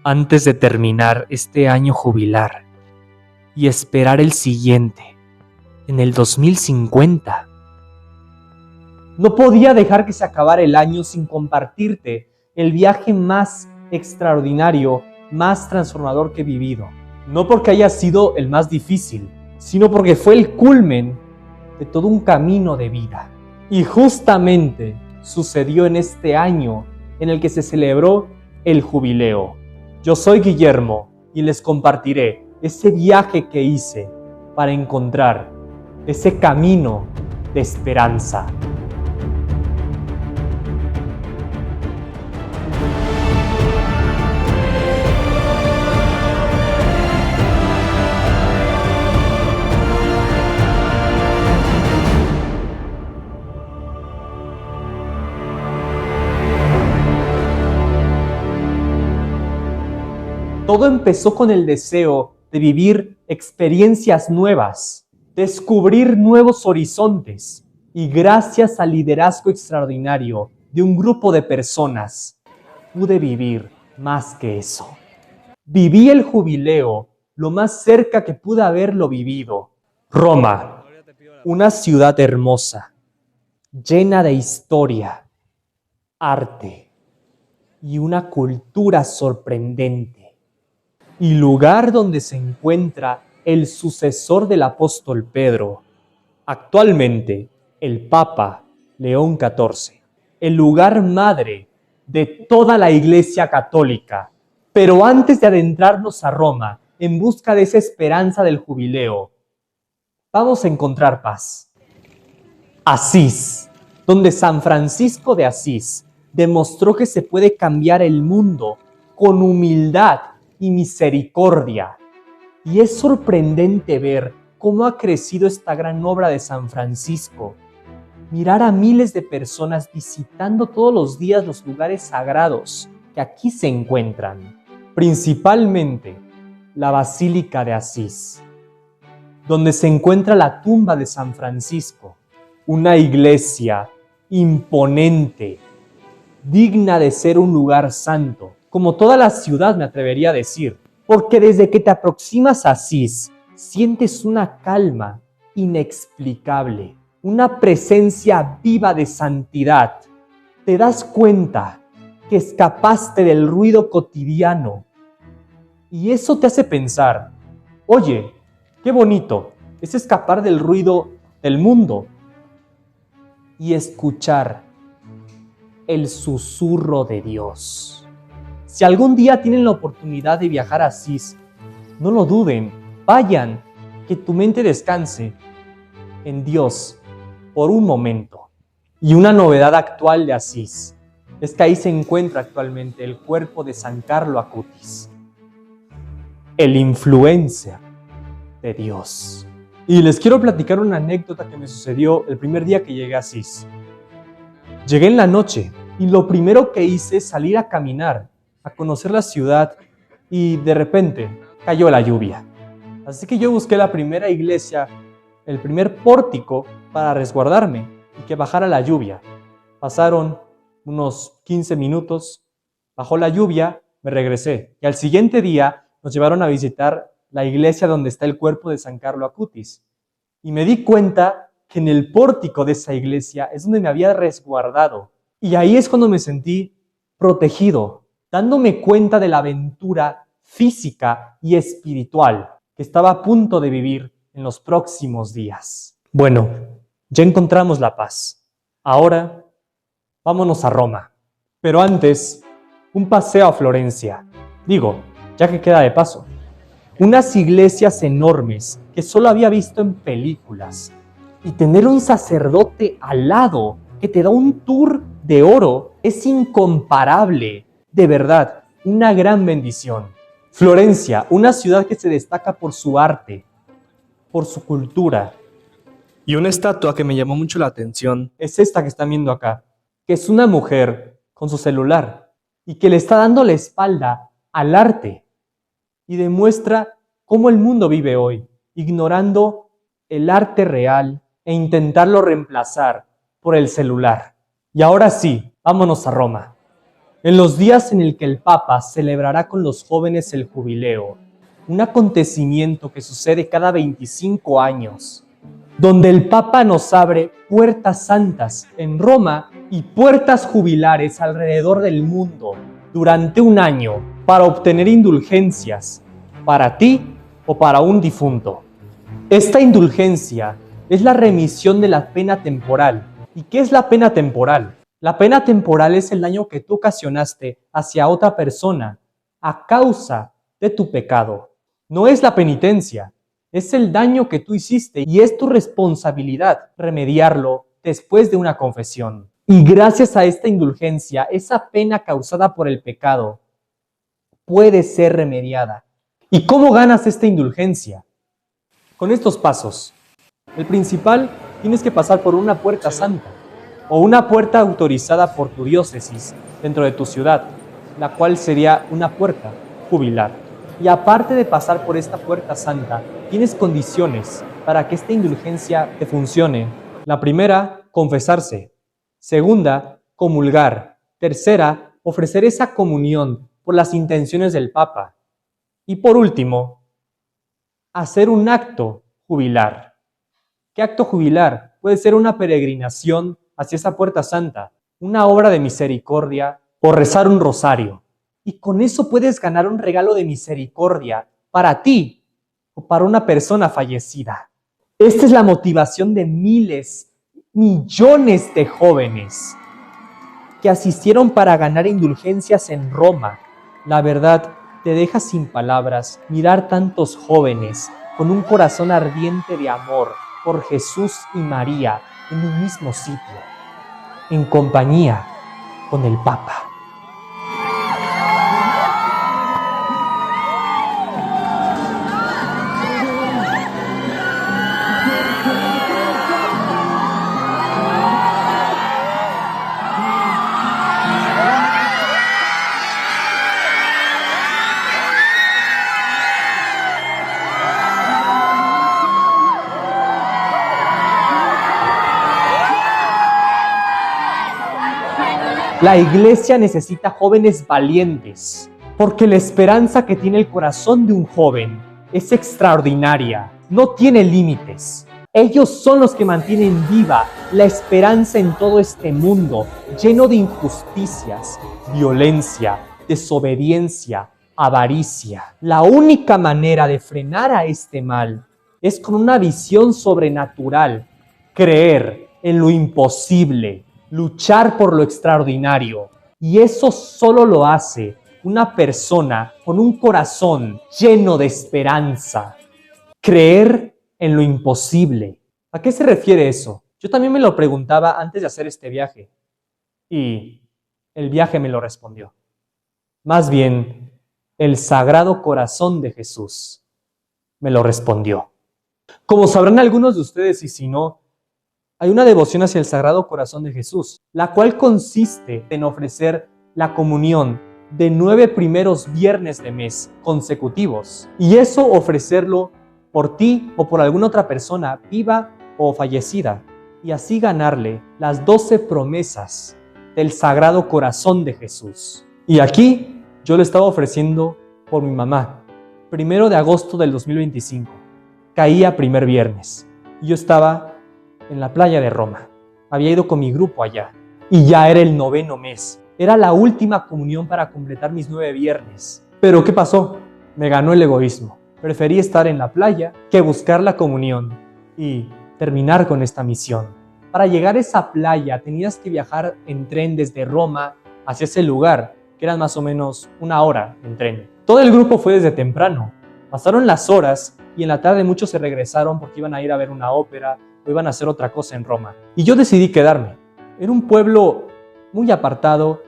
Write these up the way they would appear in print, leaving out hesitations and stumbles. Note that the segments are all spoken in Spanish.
antes de terminar este año jubilar y esperar el siguiente, en el 2050. No podía dejar que se acabara el año sin compartirte el viaje más extraordinario, más transformador que he vivido. No porque haya sido el más difícil, sino porque fue el culmen de todo un camino de vida. Y justamente sucedió en este año en el que se celebró el jubileo. Yo soy Guillermo y les compartiré ese viaje que hice para encontrar ese camino de esperanza. Todo empezó con el deseo de vivir experiencias nuevas, descubrir nuevos horizontes y gracias al liderazgo extraordinario de un grupo de personas, pude vivir más que eso. Viví el jubileo lo más cerca que pude haberlo vivido. Roma, una ciudad hermosa, llena de historia, arte y una cultura sorprendente. Y lugar donde se encuentra el sucesor del apóstol Pedro, actualmente el Papa León XIV, el lugar madre de toda la Iglesia Católica. Pero antes de adentrarnos a Roma en busca de esa esperanza del jubileo, vamos a encontrar paz. Asís, donde San Francisco de Asís demostró que se puede cambiar el mundo con humildad y misericordia. Y es sorprendente ver cómo ha crecido esta gran obra de San Francisco. Mirar a miles de personas visitando todos los días los lugares sagrados que aquí se encuentran, principalmente la Basílica de Asís, donde se encuentra la tumba de San Francisco, una iglesia imponente, digna de ser un lugar santo, como toda la ciudad, me atrevería a decir, porque desde que te aproximas a Asís, sientes una calma inexplicable, una presencia viva de santidad. Te das cuenta que escapaste del ruido cotidiano y eso te hace pensar, oye, qué bonito es escapar del ruido del mundo y escuchar el susurro de Dios. Si algún día tienen la oportunidad de viajar a Asís, no lo duden, vayan, que tu mente descanse en Dios por un momento. Y una novedad actual de Asís es que ahí se encuentra actualmente el cuerpo de San Carlo Acutis, el influencer de Dios. Y les quiero platicar una anécdota que me sucedió el primer día que llegué a Asís. Llegué en la noche y lo primero que hice es salir a caminar, a conocer la ciudad y de repente cayó la lluvia. Así que yo busqué la primera iglesia, el primer pórtico para resguardarme y que bajara la lluvia. Pasaron unos 15 minutos, bajó la lluvia, me regresé y al siguiente día nos llevaron a visitar la iglesia donde está el cuerpo de San Carlo Acutis y me di cuenta que en el pórtico de esa iglesia es donde me había resguardado y ahí es cuando me sentí protegido, dándome cuenta de la aventura física y espiritual que estaba a punto de vivir en los próximos días. Bueno, ya encontramos la paz. Ahora, vámonos a Roma. Pero antes, un paseo a Florencia. Digo, ya que queda de paso. Unas iglesias enormes que solo había visto en películas. Y tener un sacerdote al lado que te da un tour de oro es incomparable. De verdad, una gran bendición. Florencia, una ciudad que se destaca por su arte, por su cultura. Y una estatua que me llamó mucho la atención es esta que están viendo acá, que es una mujer con su celular y que le está dando la espalda al arte y demuestra cómo el mundo vive hoy, ignorando el arte real e intentarlo reemplazar por el celular. Y ahora sí, vámonos a Roma. En los días en el que el Papa celebrará con los jóvenes el jubileo, un acontecimiento que sucede cada 25 años, donde el Papa nos abre puertas santas en Roma y puertas jubilares alrededor del mundo durante un año para obtener indulgencias para ti o para un difunto. Esta indulgencia es la remisión de la pena temporal. ¿Y qué es la pena temporal? La pena temporal es el daño que tú ocasionaste hacia otra persona a causa de tu pecado. No es la penitencia, es el daño que tú hiciste y es tu responsabilidad remediarlo después de una confesión. Y gracias a esta indulgencia, esa pena causada por el pecado puede ser remediada. ¿Y cómo ganas esta indulgencia? Con estos pasos. El principal, tienes que pasar por una puerta santa o una puerta autorizada por tu diócesis dentro de tu ciudad, la cual sería una puerta jubilar. Y aparte de pasar por esta puerta santa, tienes condiciones para que esta indulgencia te funcione. La primera, confesarse. Segunda, comulgar. Tercera, ofrecer esa comunión por las intenciones del Papa. Y por último, hacer un acto jubilar. ¿Qué acto jubilar? Puede ser una peregrinación hacia esa puerta santa, una obra de misericordia o rezar un rosario. Y con eso puedes ganar un regalo de misericordia para ti o para una persona fallecida. Esta es la motivación de miles, millones de jóvenes que asistieron para ganar indulgencias en Roma. La verdad, te deja sin palabras mirar tantos jóvenes con un corazón ardiente de amor por Jesús y María en un mismo sitio, en compañía con el Papa. La iglesia necesita jóvenes valientes, porque la esperanza que tiene el corazón de un joven es extraordinaria, no tiene límites. Ellos son los que mantienen viva la esperanza en todo este mundo lleno de injusticias, violencia, desobediencia, avaricia. La única manera de frenar a este mal es con una visión sobrenatural, creer en lo imposible, luchar por lo extraordinario. Y eso solo lo hace una persona con un corazón lleno de esperanza. Creer en lo imposible. ¿A qué se refiere eso? Yo también me lo preguntaba antes de hacer este viaje. Y el viaje me lo respondió. Más bien, el Sagrado Corazón de Jesús me lo respondió. Como sabrán algunos de ustedes, y si no, hay una devoción hacia el Sagrado Corazón de Jesús, la cual consiste en ofrecer la comunión de 9 primeros viernes de mes consecutivos. Y eso ofrecerlo por ti o por alguna otra persona viva o fallecida. Y así ganarle las 12 promesas del Sagrado Corazón de Jesús. Y aquí yo lo estaba ofreciendo por mi mamá. 1 de agosto del 2025. Caía primer viernes. Y yo estaba en la playa de Roma. Había ido con mi grupo allá. Y ya era el 9º mes. Era la última comunión para completar mis 9 viernes. Pero ¿qué pasó? Me ganó el egoísmo. Preferí estar en la playa que buscar la comunión y terminar con esta misión. Para llegar a esa playa tenías que viajar en tren desde Roma hacia ese lugar, que eran más o menos 1 hora en tren. Todo el grupo fue desde temprano. Pasaron las horas y en la tarde muchos se regresaron porque iban a ir a ver una ópera o iban a hacer otra cosa en Roma. Y yo decidí quedarme. Era un pueblo muy apartado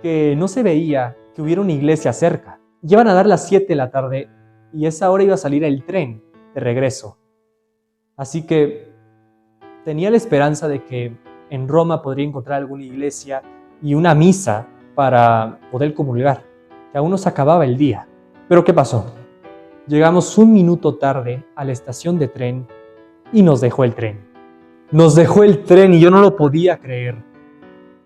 que no se veía que hubiera una iglesia cerca. Iban a dar las 7 de la tarde y a esa hora iba a salir el tren de regreso. Así que tenía la esperanza de que en Roma podría encontrar alguna iglesia y una misa para poder comulgar, que aún no se acababa el día. Pero ¿qué pasó? Llegamos 1 minuto tarde a la estación de tren y nos dejó el tren. Nos dejó el tren y yo no lo podía creer.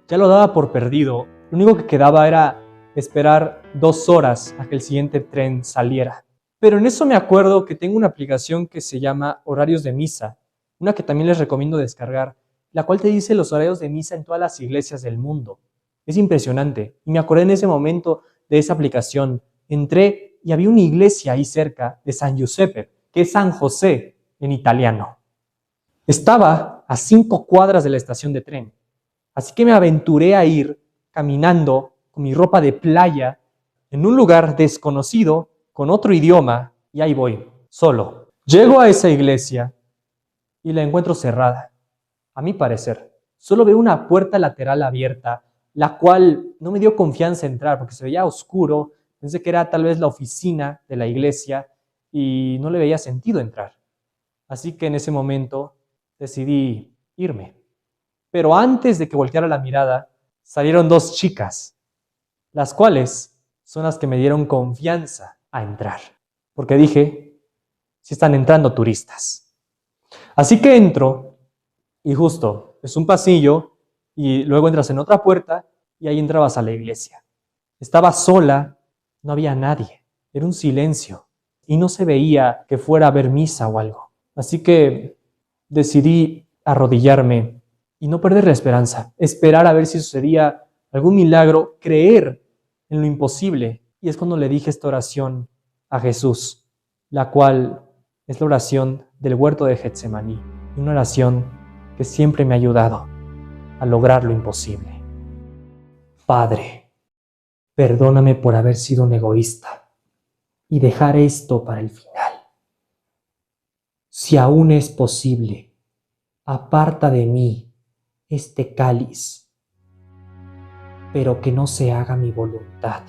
Ya lo daba por perdido Lo único que quedaba era esperar 2 horas a que el siguiente tren saliera. Pero en eso me acuerdo que tengo una aplicación que se llama Horarios de Misa, una que también les recomiendo descargar, la cual te dice los horarios de misa en todas las iglesias del mundo. Es impresionante. Y me acordé en ese momento de esa aplicación. Entré y había una iglesia ahí cerca de San Giuseppe, que es San José en italiano. Estaba a 5 cuadras de la estación de tren. Así que me aventuré a ir caminando con mi ropa de playa en un lugar desconocido, con otro idioma, y ahí voy, solo. Llego a esa iglesia y la encuentro cerrada, a mi parecer. Solo veo una puerta lateral abierta, la cual no me dio confianza entrar porque se veía oscuro. Pensé que era tal vez la oficina de la iglesia y no le veía sentido entrar. Así que en ese momento decidí irme. Pero antes de que volteara la mirada, salieron 2 chicas, las cuales son las que me dieron confianza a entrar. Porque dije, si están entrando turistas. Así que entro y justo es un pasillo y luego entras en otra puerta y ahí entrabas a la iglesia. Estaba sola, no había nadie, era un silencio y no se veía que fuera a haber misa o algo. Así que decidí arrodillarme y no perder la esperanza, esperar a ver si sucedía algún milagro, creer en lo imposible. Y es cuando le dije esta oración a Jesús, la cual es la oración del huerto de Getsemaní, una oración que siempre me ha ayudado a lograr lo imposible. Padre, perdóname por haber sido un egoísta y dejar esto para el final. Si aún es posible, aparta de mí este cáliz, pero que no se haga mi voluntad,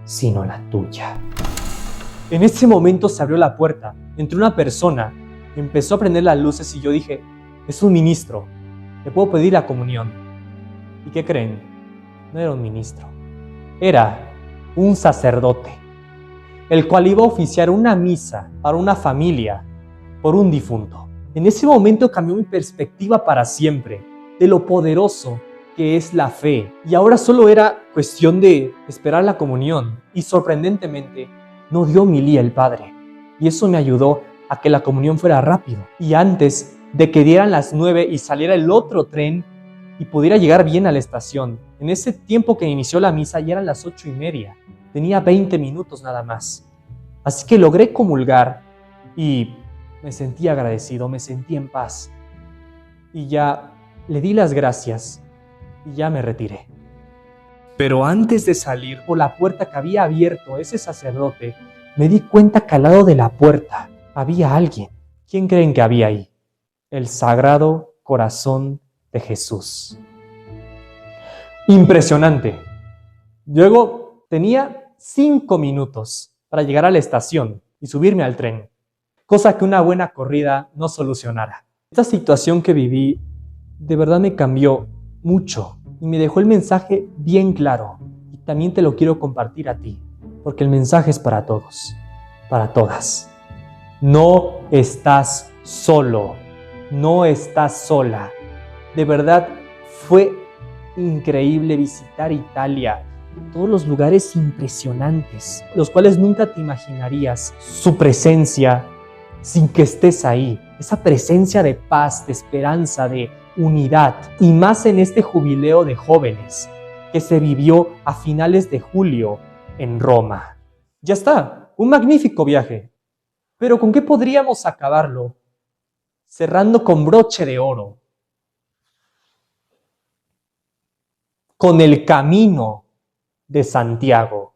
sino la tuya. En ese momento se abrió la puerta, entró una persona, empezó a prender las luces y yo dije, es un ministro, le puedo pedir la comunión. ¿Y qué creen? No era un ministro, era un sacerdote, el cual iba a oficiar una misa para una familia por un difunto. En ese momento cambió mi perspectiva para siempre de lo poderoso que es la fe. Y ahora solo era cuestión de esperar la comunión. Y sorprendentemente, no dio homilía el padre. Y eso me ayudó a que la comunión fuera rápido. Y antes de que dieran las 9 y saliera el otro tren y pudiera llegar bien a la estación, en ese tiempo que inició la misa ya eran las 8:30. Tenía 20 minutos nada más. Así que logré comulgar y me sentí agradecido, me sentí en paz. Y ya le di las gracias y ya me retiré. Pero antes de salir por la puerta que había abierto ese sacerdote, me di cuenta que al lado de la puerta había alguien. ¿Quién creen que había ahí? El Sagrado Corazón de Jesús. Impresionante. Luego tenía 5 minutos para llegar a la estación y subirme al tren, cosa que una buena corrida no solucionara. Esta situación que viví de verdad me cambió mucho y me dejó el mensaje bien claro. Y también te lo quiero compartir a ti, porque el mensaje es para todos, para todas. No estás solo, no estás sola. De verdad fue increíble visitar Italia, todos los lugares impresionantes, los cuales nunca te imaginarías su presencia sin que estés ahí. Esa presencia de paz, de esperanza, de unidad. Y más en este jubileo de jóvenes que se vivió a finales de julio en Roma. Ya está, un magnífico viaje. Pero ¿con qué podríamos acabarlo? Cerrando con broche de oro. Con el camino de Santiago.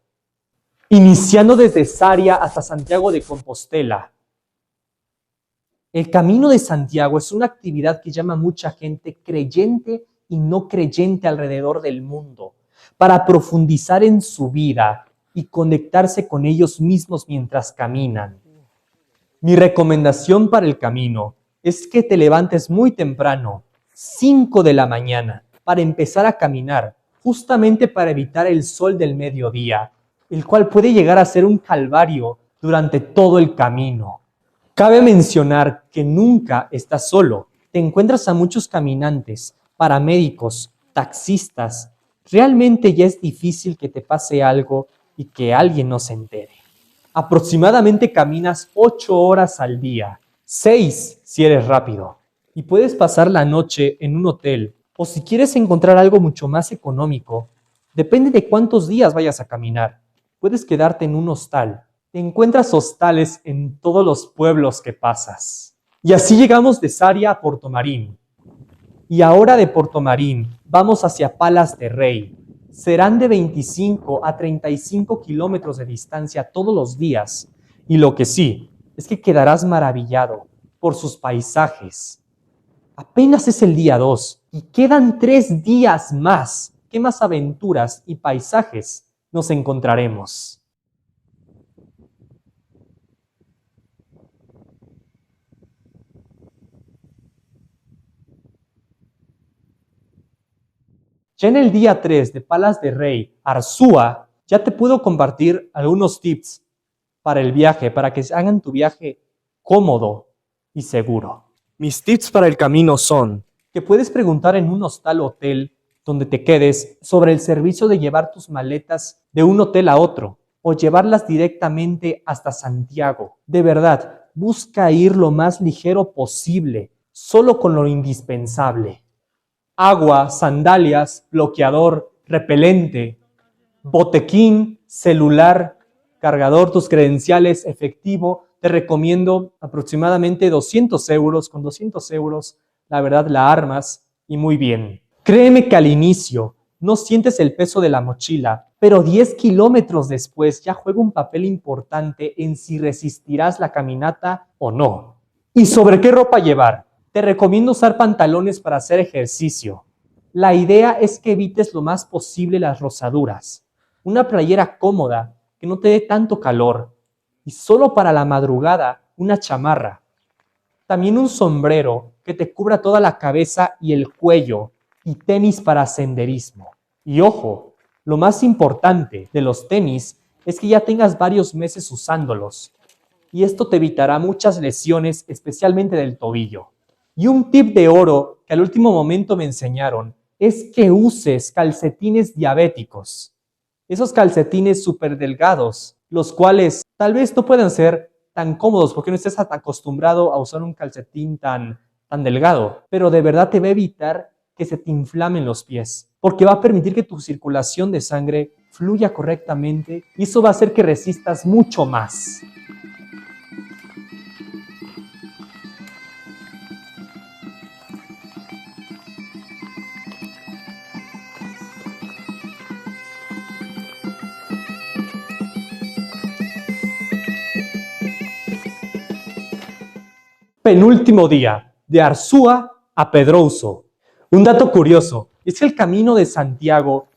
Iniciando desde Saria hasta Santiago de Compostela. El Camino de Santiago es una actividad que llama a mucha gente creyente y no creyente alrededor del mundo para profundizar en su vida y conectarse con ellos mismos mientras caminan. Mi recomendación para el camino es que te levantes muy temprano, 5 de la mañana, para empezar a caminar, justamente para evitar el sol del mediodía, el cual puede llegar a ser un calvario durante todo el camino. Cabe mencionar que nunca estás solo. Te encuentras a muchos caminantes, paramédicos, taxistas, Realmente ya es difícil que te pase algo y que alguien no se entere. Aproximadamente caminas 8 horas al día, 6 si eres rápido. Y puedes pasar la noche en un hotel, o si quieres encontrar algo mucho más económico, depende de cuántos días vayas a caminar. Puedes quedarte en un hostal. Te encuentras hostales en todos los pueblos que pasas. Y así llegamos de Saria a Portomarín. Y ahora de Portomarín vamos hacia Palas de Rey. Serán de 25 a 35 kilómetros de distancia todos los días. Y lo que sí, es que quedarás maravillado por sus paisajes. Apenas es el día 2 y quedan 3 días más. ¿Qué más aventuras y paisajes nos encontraremos? Ya en el día 3 de Palas de Rey, Arzúa, ya te puedo compartir algunos tips para el viaje, para que hagan tu viaje cómodo y seguro. Mis tips para el camino son que puedes preguntar en un hostal o hotel donde te quedes sobre el servicio de llevar tus maletas de un hotel a otro o llevarlas directamente hasta Santiago. De verdad, busca ir lo más ligero posible, solo con lo indispensable. Agua, sandalias, bloqueador, repelente, botequín, celular, cargador, tus credenciales, efectivo. Te recomiendo aproximadamente 200 euros. Con 200 euros, la verdad, la armas y muy bien. Créeme que al inicio no sientes el peso de la mochila, pero 10 kilómetros después ya juega un papel importante en si resistirás la caminata o no. ¿Y sobre qué ropa llevar? Te recomiendo usar pantalones para hacer ejercicio. La idea es que evites lo más posible las rozaduras. Una playera cómoda que no te dé tanto calor. Y solo para la madrugada, una chamarra. También un sombrero que te cubra toda la cabeza y el cuello. Y tenis para senderismo. Y ojo, lo más importante de los tenis es que ya tengas varios meses usándolos. Y esto te evitará muchas lesiones, especialmente del tobillo. Y un tip de oro que al último momento me enseñaron es que uses calcetines diabéticos. Esos calcetines súper delgados, los cuales tal vez no puedan ser tan cómodos porque no estés acostumbrado a usar un calcetín tan delgado, pero de verdad te va a evitar que se te inflamen los pies, porque va a permitir que tu circulación de sangre fluya correctamente y eso va a hacer que resistas mucho más. Penúltimo día, de Arzúa a Pedrouso. Un dato curioso es que el camino de Santiago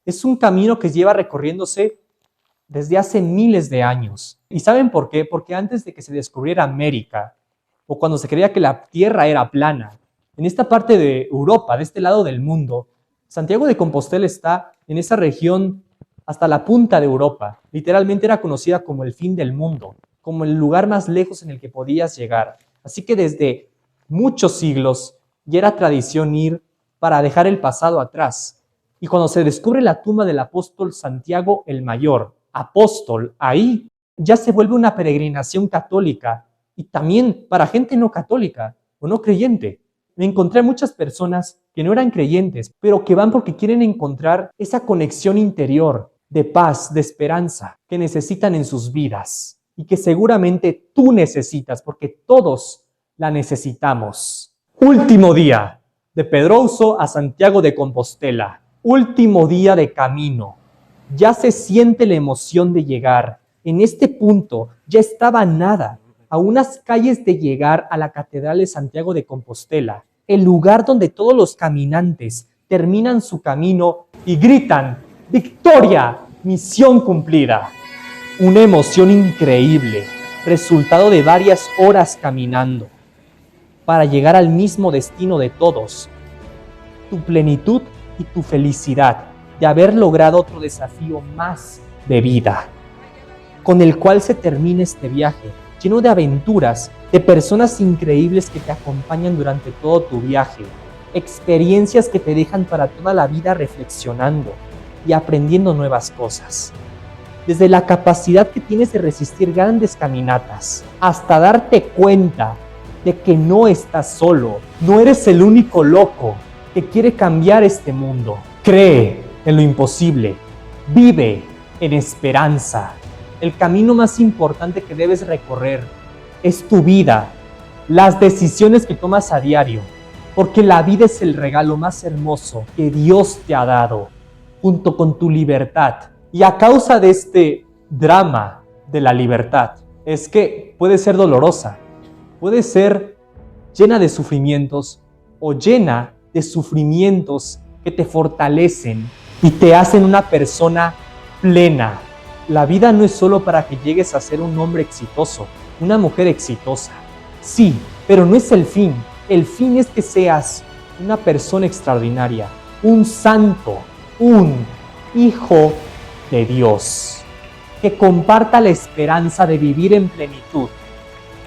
es un camino que lleva recorriéndose desde hace miles de años. ¿Y saben por qué? Porque antes de que se descubriera América, o cuando se creía que la Tierra era plana, en esta parte de Europa, de este lado del mundo, Santiago de Compostela está en esa región hasta la punta de Europa. Literalmente era conocida como el fin del mundo, como el lugar más lejos en el que podías llegar. Así que desde muchos siglos ya era tradición ir para dejar el pasado atrás. Y cuando se descubre la tumba del apóstol Santiago el Mayor, apóstol, ahí ya se vuelve una peregrinación católica y también para gente no católica o no creyente. Me encontré muchas personas que no eran creyentes, pero que van porque quieren encontrar esa conexión interior de paz, de esperanza que necesitan en sus vidas y que seguramente tú necesitas porque todos la necesitamos. Último día, de Pedrouso a Santiago de Compostela. Último día de camino. Ya se siente la emoción de llegar. En este punto ya estaba nada, a unas calles de llegar a la Catedral de Santiago de Compostela, el lugar donde todos los caminantes terminan su camino y gritan: ¡Victoria! ¡Misión cumplida! Una emoción increíble, resultado de varias horas caminando, para llegar al mismo destino de todos, tu plenitud y tu felicidad de haber logrado otro desafío más de vida, con el cual se termina este viaje, lleno de aventuras, de personas increíbles que te acompañan durante todo tu viaje, experiencias que te dejan para toda la vida reflexionando, y aprendiendo nuevas cosas. Desde la capacidad que tienes de resistir grandes caminatas, hasta darte cuenta de que no estás solo, no eres el único loco que quiere cambiar este mundo. Cree en lo imposible, vive en esperanza. El camino más importante que debes recorrer es tu vida, las decisiones que tomas a diario, porque la vida es el regalo más hermoso que Dios te ha dado, junto con tu libertad. Y a causa de este drama de la libertad, es que puede ser dolorosa, puede ser llena de sufrimientos o llena de sufrimientos que te fortalecen y te hacen una persona plena. La vida no es solo para que llegues a ser un hombre exitoso, una mujer exitosa. Sí, pero no es el fin. El fin es que seas una persona extraordinaria, un santo, un hijo de Dios, que comparta la esperanza de vivir en plenitud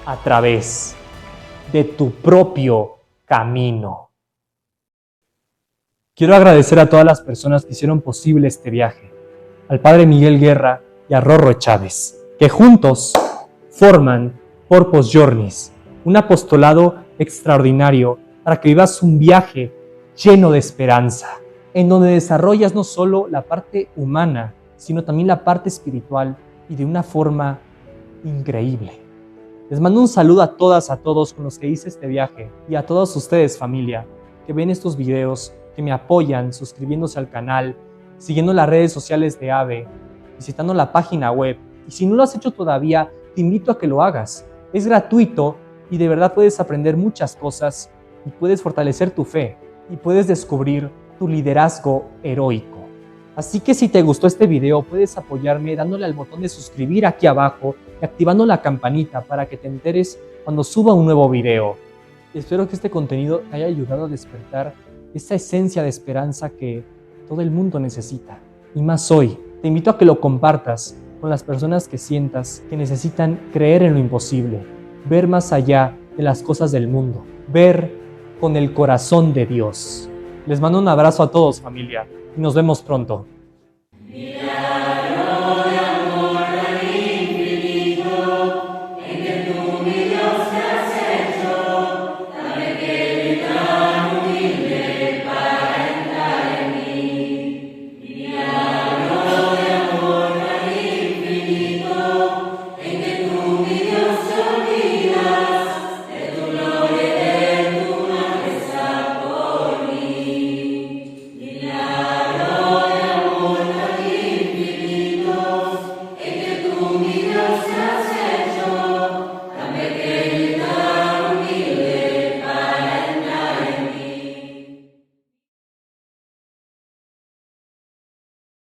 a través de tu propio camino. Quiero agradecer a todas las personas que hicieron posible este viaje, al Padre Miguel Guerra y a Rorro Chávez, que juntos forman Purpose Journeys, un apostolado extraordinario para que vivas un viaje lleno de esperanza, en donde desarrollas no solo la parte humana, sino también la parte espiritual y de una forma increíble. Les mando un saludo a todas, a todos con los que hice este viaje y a todos ustedes, familia, que ven estos videos, que me apoyan suscribiéndose al canal, siguiendo las redes sociales de AVE, visitando la página web. Y si no lo has hecho todavía, te invito a que lo hagas. Es gratuito y de verdad puedes aprender muchas cosas y puedes fortalecer tu fe y puedes descubrir tu liderazgo heroico. Así que si te gustó este video, puedes apoyarme dándole al botón de suscribir aquí abajo y activando la campanita para que te enteres cuando suba un nuevo video. Espero que este contenido te haya ayudado a despertar esa esencia de esperanza que todo el mundo necesita. Y más hoy, te invito a que lo compartas con las personas que sientas que necesitan creer en lo imposible, ver más allá de las cosas del mundo, ver con el corazón de Dios. Les mando un abrazo a todos, familia, y nos vemos pronto.